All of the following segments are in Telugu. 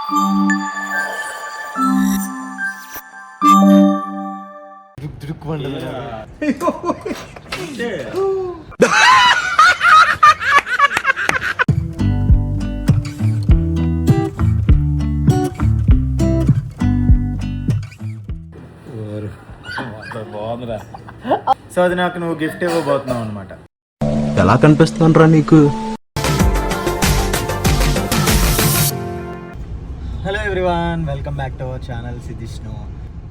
బాగుందిరా. సో అది నాకు నువ్వు గిఫ్ట్ ఇవ్వబోతున్నావు అనమాట. ఎలా కనిపిస్తాను నీకు? Hello everyone, welcome back to our channel Siddhishnu.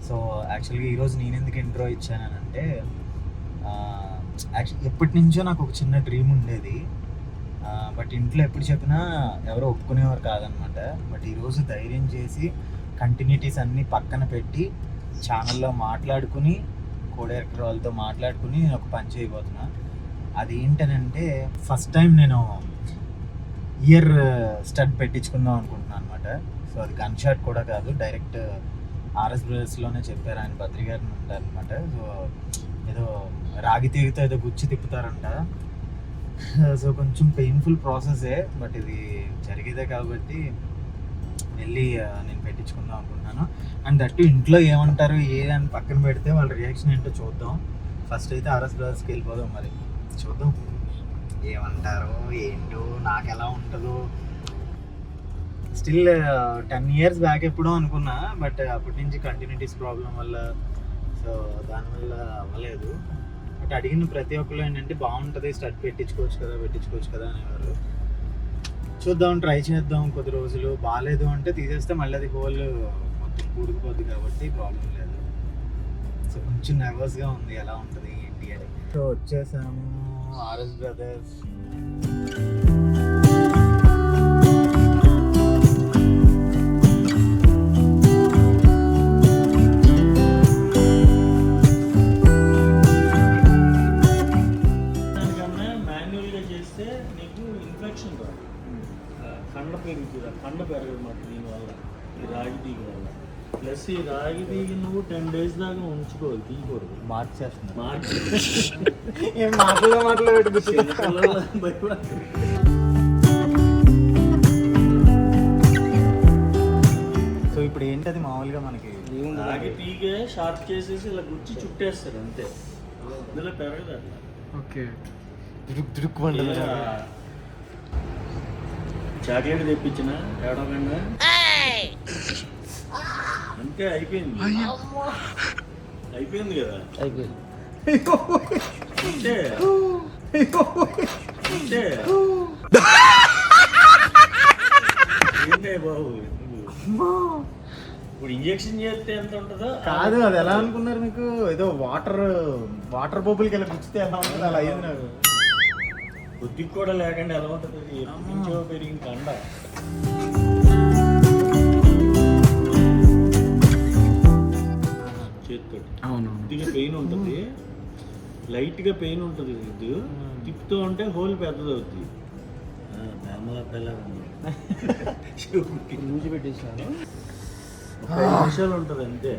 So యాక్చువల్గా ఈరోజు నేను ఎందుకు ఇంట్రో ఇచ్చానంటే, ఎప్పటి నుంచో నాకు ఒక చిన్న డ్రీమ్ ఉండేది. బట్ ఇంట్లో ఎప్పుడు చెప్పినా ఎవరో ఒప్పుకునేవారు కాదనమాట. బట్ ఈరోజు ధైర్యం చేసి కంటిన్యూటీస్ అన్నీ పక్కన పెట్టి ఛానల్లో మాట్లాడుకుని కోడైరెక్టర్ వాళ్ళతో మాట్లాడుకుని నేను ఒక పని చేయబోతున్నా. అది ఏంటనంటే, ఫస్ట్ టైం నేను ఇయర్ స్టడ్ పెట్టించుకుందాం అనుకుంటున్నాను అనమాట. సో అది గన్ షాట్ కూడా కాదు, డైరెక్ట్ ఆర్ఎస్ బ్రదర్స్లోనే చెప్పారు, ఆయన బద్రి గారిని ఉంటారనమాట. సో ఏదో రాగి తీగితో ఏదో గుచ్చి తిప్పుతారంట. సో కొంచెం పెయిన్ఫుల్ ప్రాసెసే, బట్ ఇది జరిగేదే కాబట్టి వెళ్ళి నేను పెట్టించుకుందాం అనుకుంటున్నాను. అండ్ దట్టు ఇంట్లో ఏమంటారు అని పక్కన పెడితే వాళ్ళ రియాక్షన్ ఏంటో చూద్దాం. ఫస్ట్ అయితే ఆర్ఎస్ బ్రదర్స్కి వెళ్ళిపోదాం, మరి చూద్దాం ఏమంటారో ఏంటో, నాకు ఎలా ఉంటుందో. స్టిల్ 10 years బ్యాక్ ఎప్పుడో అనుకున్నా, బట్ అప్పటి నుంచి కంటిన్యూటీస్ ప్రాబ్లం వల్ల, సో దానివల్ల అవ్వలేదు. బట్ అడిగిన ప్రతి ఒక్కరు ఏంటంటే బాగుంటుంది, స్టడ్ పెట్టించుకోవచ్చు కదా అనేవారు. చూద్దాం, ట్రై చేద్దాం కొద్ది రోజులు. బాగాలేదు అంటే తీసేస్తే మళ్ళీ అది హోల్ మొత్తం కూడుకుపోద్ది కాబట్టి ప్రాబ్లం లేదు. సో కొంచెం నర్వస్గా ఉంది, ఎలా ఉంటుంది ఏంటి అని. సో వచ్చేసాము ఆర్ఎస్ బ్రదర్స్. కండ పెరగదు మాట దీనివల్ల, ఈ రాగి తీగ వల్ల. ప్లస్ ఈ రాగి తీగ నువ్వు 10 days దాకా ఉంచుకోవాలి, తీయకూడదు. మార్చేస్తున్నా సో ఇప్పుడు ఏంటది మామూలుగా మనకి రాగి తీగే షార్ప్ చేసేసి ఇలా గుచ్చి చుట్టేస్తారు అంతే, ఇందులో పెరగదు అట్లా. ఓకే, చాక్లెట్ తెప్పించిన ఏడవకుండా అంతే, అయిపోయింది కదా, అంతే అంతే. ఏంటే బాబు, ఇప్పుడు ఇంజక్షన్ చేస్తే ఎంత ఉంటుందో కాదు. అది ఎలా అనుకున్నారు మీకు? ఏదో వాటర్ బొబ్బులకి ఇలా గుచ్చితే ఎలా ఉంటుంది అలా అయ్యింది నాకు. బుద్ధికి కూడా లేకుండా ఎలా ఉంటుంది, ఎప్పటించో పెరిగిన కండ. చేతితో కొద్దిగా పెయిన్ ఉంటుంది, లైట్గా పెయిన్ ఉంటుంది. ఇది తిప్పుతూ ఉంటే హోల్ పెద్దది అవుతుంది. మూసి పెట్టేసాను, 5 నిమిషాలు ఉంటుంది అంతే,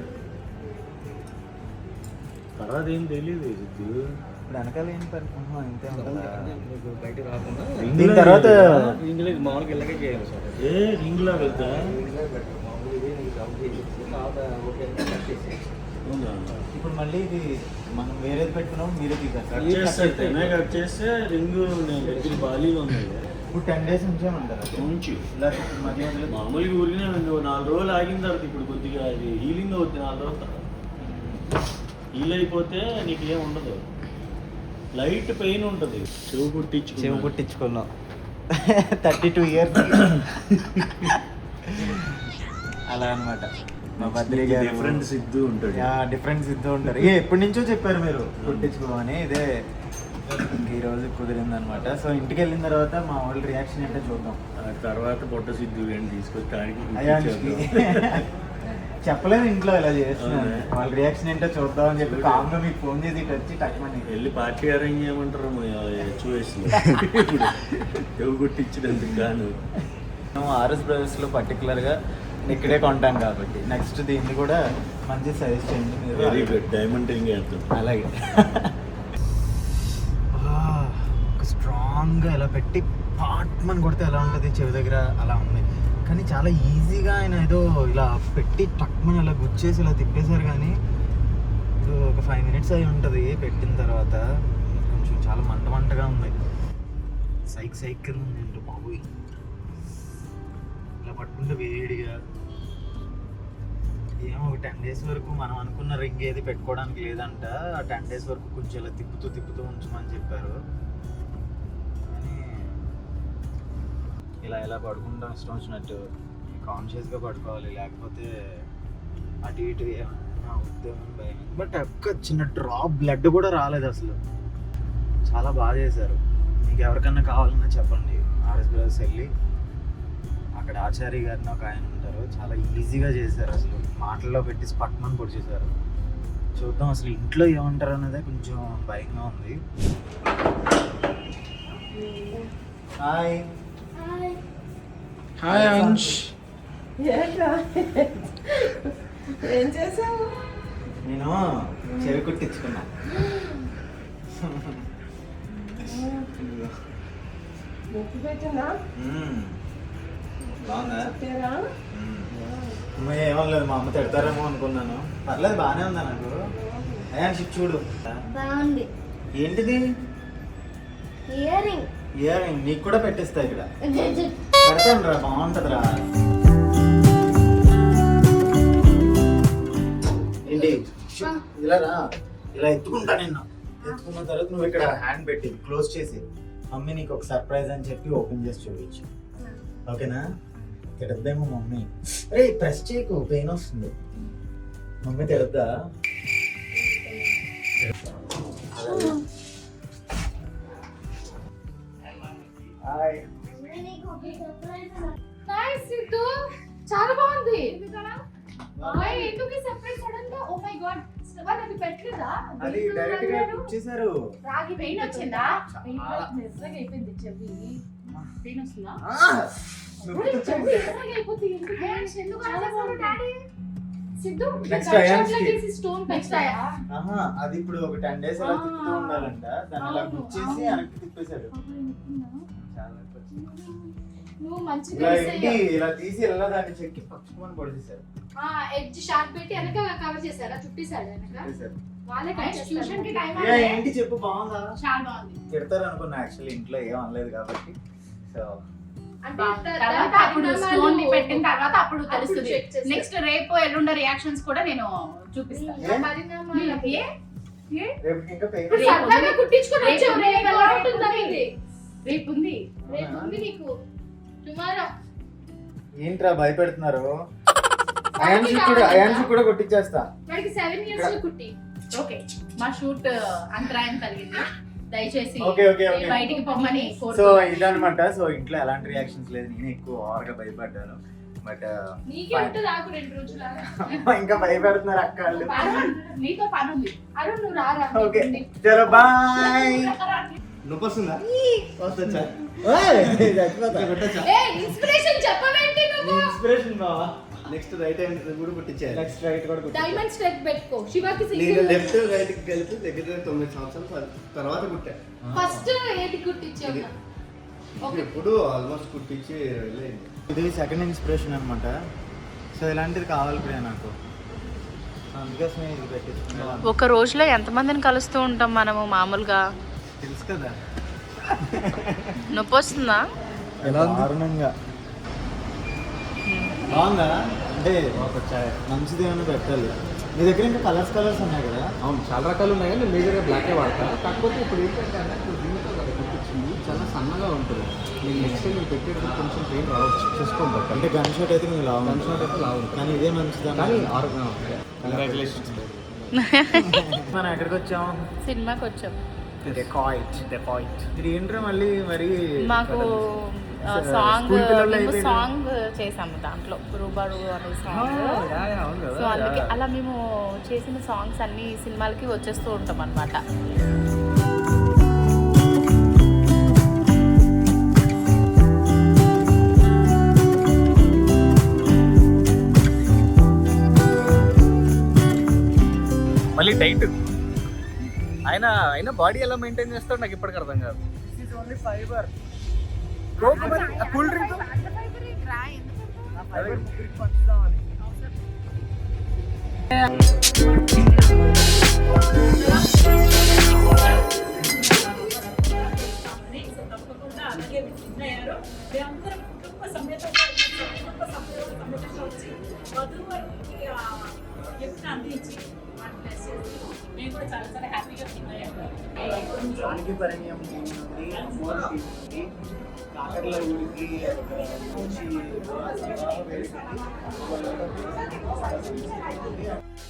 తర్వాత ఏం తెలియదు. ఇది ఇప్పుడు వెనకాల ఏం ఇంతే బయట రాకుండా దీని తర్వాత మామూలుగా ఇలాగే చేయాలి సార్. రింగ్ లా వెళ్తా ఇప్పుడు మళ్ళీ ఇది మనం వేరేది పెట్టుకున్నాం, మీరే కట్ చేస్తే రింగ్ దగ్గర బాలీలు ఉన్నాయి. ఇప్పుడు 10 days నుంచే ఉంటారు ఉంచి మామూలుగా ఊరికినే 4 రోజులు ఆగిన తర్వాత ఇప్పుడు కొద్దిగా అది హీలింగ్ అవుతుంది. 4 రోజుల తర్వాత హీల్ అయిపోతే నీకు ఏం ఉండదు, లైట్ పెయిన్ ఉంటుంది. చెవు కుట్టించుకున్నాం 32 years అలా అనమాట. మా బద్రి గారు డిఫరెంట్ సిద్ధు ఉంటారు. ఎప్పటి నుంచో చెప్పారు మీరు కుట్టించుకోమని. ఇదే ఈరోజు కుదిరిందనమాట. సో ఇంటికి వెళ్ళిన తర్వాత మా వాళ్ళ రియాక్షన్ ఏంటో చూద్దాం. తర్వాత పొట్ట సిద్ధు ఏంటి తీసుకొచ్చి చెప్పలేదు ఇంట్లో ఇలా చేస్తున్నాను, వాళ్ళ రియాక్షన్ ఏంటో చూద్దాం అని చెప్పి కామ్గా మీకు ఫోన్ చేసి ఇటు వచ్చి టక్మని వెళ్ళి పార్టీ అరేంజ్ చేయమంటారు హెచ్ఓఎస్లో చెవు కుట్టించినందుకు గాను. ఆర్ఎస్ బ్రదర్స్లో పర్టికులర్గా ఇక్కడే కొంటాం కాబట్టి నెక్స్ట్ దీన్ని కూడా మంచి సజెస్ట్ చేయండి మీరు. వెరీ గుడ్, డైమండ్ రింగ్ వేద్దాం. అలాగే స్ట్రాంగ్గా ఇలా పెట్టి పాట్మని కొడితే ఎలా ఉంటుంది చెవి దగ్గర, అలా ఉంది. కానీ చాలా ఈజీగా ఆయన ఏదో ఇలా పెట్టి టక్మని అలా గుచ్చేసి ఇలా తిప్పేశారు. కానీ ఇప్పుడు ఒక 5 minutes అయి ఉంటుంది పెట్టిన తర్వాత. కొంచెం చాలా మంటగా ఉంది. సైకిల్ ఉంది బాబు. ఇలా పట్టుకుంటే వేడిగా ఏమో ఒక 10 days వరకు మనం అనుకున్న రింగ్ ఏది పెట్టుకోవడానికి లేదంట. ఆ 10 days వరకు కొంచెం ఇలా తిప్పుతూ ఉంచమని చెప్పారు. కానీ ఇలా పడుకుంటాం ఇష్టం వచ్చినట్టు. కాన్షియస్గా పడుకోవాలి, లేకపోతే అటు ఇటు ఏమన్నా అవుతామని భయం. బట్ ఒక్క చిన్న డ్రాప్ బ్లడ్ కూడా రాలేదు అసలు. చాలా బాగా చేశారు. మీకు ఎవరికన్నా కావాలన్నా చెప్పండి. ఆర్ఎస్ బ్రదర్స్ వెళ్ళి అక్కడ ఆచార్య గారిని ఒక ఆయన ఉంటారు, చాలా ఈజీగా చేశారు. అసలు మాటల్లో పెట్టి స్పట్మని పొడి చేశారు. చూద్దాం అసలు ఇంట్లో ఏమంటారు అనేది కొంచెం భయంగా ఉంది. Hi hi Ansh. ఏం చేసావు? నేను చెవి కుట్టించుకున్నా. నొప్పి పెట్టినా? బాగుందా? చెప్పారా? ఏమో లేదు, మా అమ్మ తిడతారేమో అనుకున్నాను. పర్లేదు, బాగానే ఉందా నాకు. అయ్యా చూడు. బాగుంది. ఏంటిది? Ear ring. ఇయర్ రింగ్ నీకు కూడా పెట్టిస్తా ఇక్కడ. పెడతాను రా, బాగుంటదిరా. ఏంటి ఇలా రా, ఇలా ఎత్తుకుంటా నిన్ను. ఎత్తుకున్న తర్వాత నువ్వు ఇక్కడ హ్యాండ్ పెట్టి క్లోజ్ చేసి మమ్మీ నీకు ఒక సర్ప్రైజ్ అని చెప్పి ఓపెన్ చేసి చూపించు. ఓకేనా? తిడద్దేమో మమ్మీ. అరే ప్రెస్ చేయకు, పెయిన్ వస్తుంది. మమ్మీ తిడద్దా? హాయ్. నైస్ సిద్ధు, చాలా బాగుంది. ఓయ్ ఎందుకు ఈ సర్ప్రైజ్ సడన్ గా? ఓ మై గాడ్, వాళ్ళు అది పెట్టలేదా? అది డైరెక్ట్ గా ఇచ్చేసారు. రాగి పెయిన్ వచ్చిందా? నిజంగా అయిపోయింది చెవి. పెయిన్ వస్తుందా? చెవి ఎర్రగా అయిపోతుంది. ఎందుకు అలా చేశారు డాడీ? సిద్ధు స్టోన్ పెట్టాయా? అది ఇప్పుడు ఒక 10 days అలా తిప్పుతూ ఉండాలంట. దాన్ని అలా గుచ్చేసి వెనక్కి తిప్పేశాడు. నువ్వు మంచిగా ఇలా తీసి ఇలా దాన్ని చెక్కి పక్షమని పొడిచేశారు. ఎడ్జ్ షార్ప్ పెట్టి వెనక కవర్ చేశారా? చుట్టేశాడు వెనక. వాళ్ళే ట్యూషన్ కి టైం ఏంటి చెప్పు, బాగుందా? చాలా బాగుంది. తిడతారు అనుకున్నా, యాక్చువల్లీ ఇంట్లో ఏం అనలేదు కాబట్టి. సో తర్వాత అప్పుడు స్టోన్ పెట్టిన తర్వాత అప్పుడు తెలుస్తుంది. నెక్స్ట్ రేపు ఎల్లుండ రియాక్షన్స్ కూడా నేను చూపిస్తాను. రేపు ఇంకా పెయిన్ సరదాగా కుట్టించుకొని వచ్చావు. రేపు ఎలా ఉంటుందని ఇది? రేపు ఉంది. రేపు ఉంది నీకు. టుమారో. ఏంట్రా భయపెడుతున్నారు? అయాన్షి కూడా కొట్టించేస్తా. వాడికి 7 years లో కుట్టి. ఓకే, మా షూట్ అంతరాయం కలిగింది, దయచేసి ఓకే బయటికి పొమ్మని సో కోరుతున్నాను. ఇదన్నమాట. సో ఇంట్లో ఎలాంటి రియాక్షన్స్ లేదు. నేను ఎక్కువ ఓవర్గా భయపడ్డాను. బట్ నీకే ఉంటుంది ఆకు 2 రోజులు. ఇంకా భయపెడుతున్నారు అక్క వాళ్ళు. నీతో పని ఉంది. అరుణ్ నువ్వు రారా. ఓకే చలో బాయ్. నొప్పి వస్తుందా? వస్తుందా? ఇన్స్పిరేషన్ చెప్పవేంటి నువ్వు? ఇన్స్పిరేషన్ బావా. నెక్స్ట్ రైట్ హ్యాండ్ కూడా కుట్టించారు. నెక్స్ట్ రైట్ కూడా డైమండ్ స్టెప్ పెట్టుకో. శివాకి నేను లెఫ్ట్ రైట్ కి కలిపి దగ్గర 9 సంవత్సరాల తర్వాత కుట్టా. ఫస్ట్ ఏది కుట్టించావు? ఓకే, ఇప్పుడు ఆల్మోస్ట్ కుట్టించి వెళ్ళింది. ఇది సెకండ్ ఇన్స్పిరేషన్ అనమాట. సో ఇలాంటిది కావాలి ప్రియ నాకు. అందుకోసమే ఇది పెట్టించుకున్నాను. ఒక రోజులో ఎంతమందిని కలుస్తూ ఉంటాం మనము మామూలుగా? తెలుసు కదా. నొప్పి వస్తుందా? దారుణంగా బాగుందా? అంటే మంచిది ఏమైనా పెట్టాలి. మీ దగ్గర ఇంకా కలర్స్ ఉన్నాయి కదా? అవును, చాలా రకాలు ఉన్నాయి కానీ నేను మేజర్గా బ్లాకే వాడతా. కాకపోతే ఇప్పుడు ఏంటంటే ఇప్పుడు దీంతో కుట్టించింది చాలా సన్నగా ఉంటుంది. నేను నెక్స్ట్ టైం నేను పెట్టేటప్పుడు కొంచెం పెయిన్ రావచ్చు, చూసుకోండి. అంటే గన్ షాట్ అయితే మీరు లావు, గన్ షాట్ అయితే లావు ఉంటుంది. కానీ ఇదే మంచిదా? కానీ కంగ్రాచులేషన్స్. మనం ఎక్కడికి వచ్చాం? సినిమాకి వచ్చాం. డెకాయిట్. ఇది ఏంట్రా మళ్ళీ మరి మాకు సాంగ్ సాంగ్ చేసాము దాంట్లో, రూబారు అనే సాంగ్. సో అందుకే అలా మేము చేసిన సాంగ్స్ అన్ని సినిమాలకి వచ్చేస్తూ ఉంటాం అన్నమాట. మళ్ళీ డైట్ ఆయన బాడీ ఎలా మెయింటైన్ చేస్తాడు నాకు ఇప్పటికి అర్థం కాదు. Only fibre. Cool drink fibre ముగ్గురికి పంచుదామని. తప్పకుండా అలాగే విన్నయ్యారు. మేమందరం కుటుంబ సమేతంగా వచ్చి వధూవరుకి గిఫ్ట్ అందించి వాటిని బ్లెస్ చేసి మేము కూడా చాలా చాలా హ్యాపీగా ఫీల్ అయ్యాము. జానకి పరిణయం టీం నుండి, అమ్మోర్ టీం నుండి, కాకర్ల ఊరికి వచ్చి